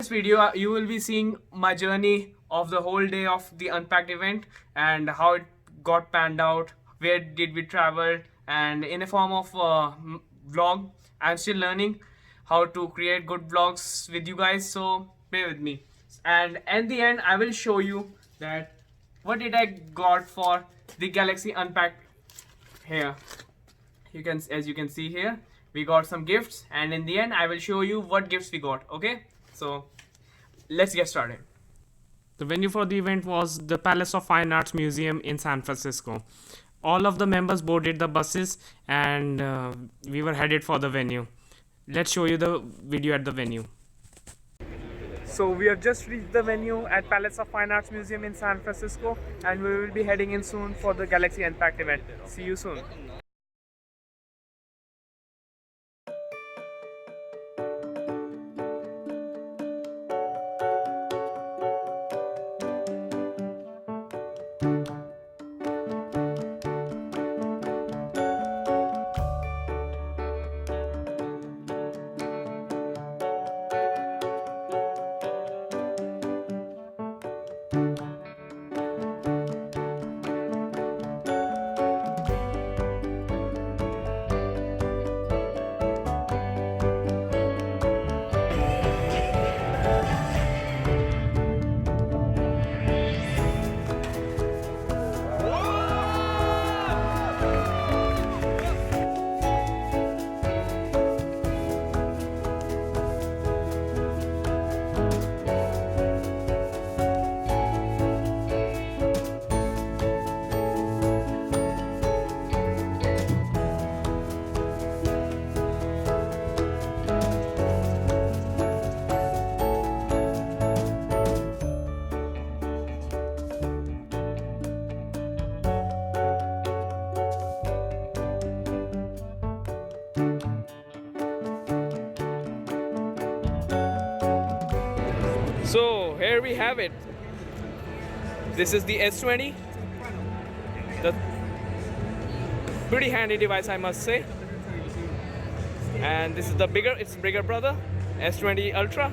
this video, you will be seeing my journey of the whole day of the Unpacked event and how it got panned out, where did we travel, and in a form of vlog. I'm still learning how to create good vlogs with you guys, so bear with me. And at the end, I will show you that what did I got for the Galaxy Unpacked here. As you can see here, we got some gifts, and in the end I will show you what gifts we got. Okay, so let's get started. The venue for the event was the Palace of Fine Arts Museum in San Francisco. All of the members boarded the buses, and we were headed for the venue. Let's show you the video at the venue. So we have just reached the venue at Palace of Fine Arts Museum in San Francisco, and we will be heading in soon for the Galaxy Unpacked event. See you soon. So here we have it. This is the S20. The pretty handy device, I must say. And this is the its bigger brother, S20 Ultra.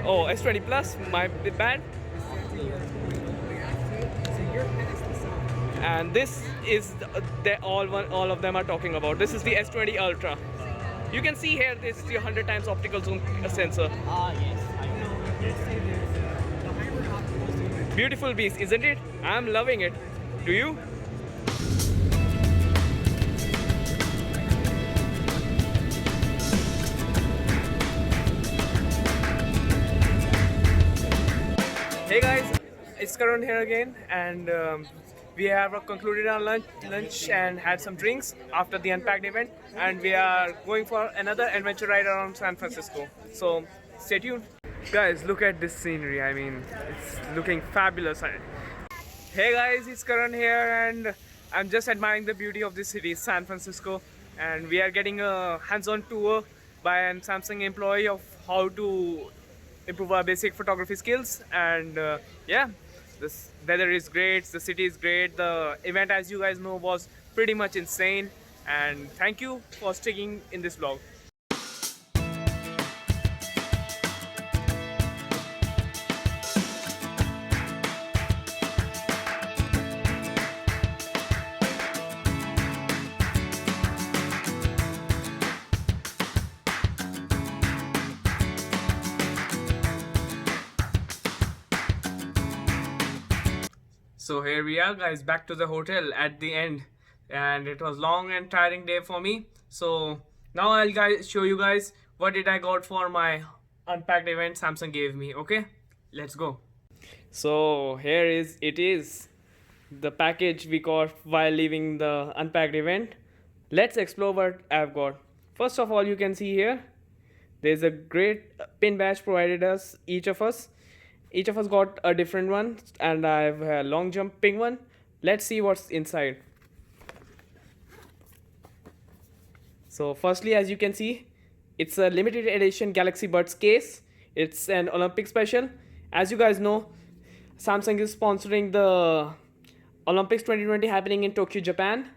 Oh, S20 Plus, my bad. And this is all of them are talking about. This is the S20 Ultra. You can see here this is the 100 times optical zoom sensor. Yes, I know. Beautiful beast, isn't it? I'm loving it. Do you? Hey guys, it's Karan here again, and we have concluded our lunch and had some drinks after the Unpacked event, and we are going for another adventure ride around San Francisco. So stay tuned. Guys, look at this scenery. I mean, it's looking fabulous. Hey guys, it's Karan here, and I'm just admiring the beauty of this city, San Francisco, and we are getting a hands-on tour by a Samsung employee of how to improve our basic photography skills. And yeah, this weather is great, the city is great, the event, as you guys know, was pretty much insane, and thank you for sticking in this vlog. So here we are, guys, back to the hotel at the end, and it was long and tiring day for me. So now I'll show you guys what did I got for my Unpacked event Samsung gave me. Okay, let's go. So here it is the package we got while leaving the Unpacked event. Let's explore what I've got. First of all, you can see here there's a great pin badge provided us, each of us got a different one, and I have a long jumping one. Let's see what's inside. So firstly, as you can see, it's a limited edition Galaxy Buds case. It's an Olympic special. As you guys know, Samsung is sponsoring the Olympics 2020 happening in Tokyo, Japan,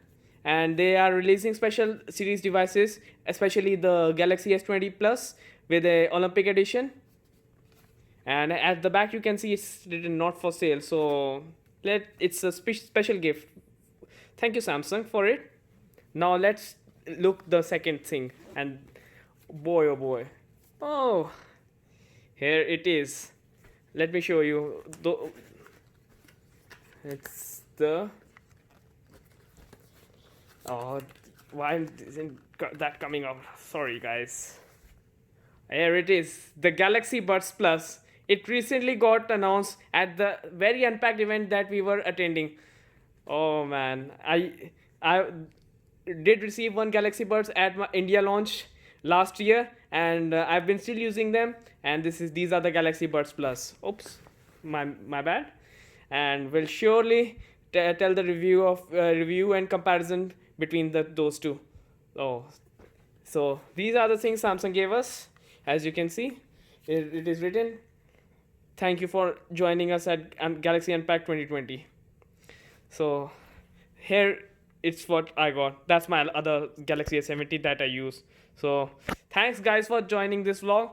and they are releasing special series devices, especially the Galaxy S20 Plus with a Olympic edition. and at the back you can see it's written not for sale. So it's a special gift. Thank you Samsung for it. Now let's look the second thing, and boy oh boy, oh, here it is. Let me show you. It's the, oh, why isn't that coming up? Sorry guys. Here it is, the Galaxy Buds Plus. It recently got announced at the very Unpacked event that we were attending. Oh man, I did receive one Galaxy Buds at my India launch last year, and I've been still using them. And these are the Galaxy Buds Plus. Oops, my bad. And we'll surely tell the review and comparison between those two. Oh, so these are the things Samsung gave us. As you can see, it is written, "Thank you for joining us at Galaxy Unpacked 2020." So here it's what I got. That's my other Galaxy S70 that I use. So thanks guys for joining this vlog.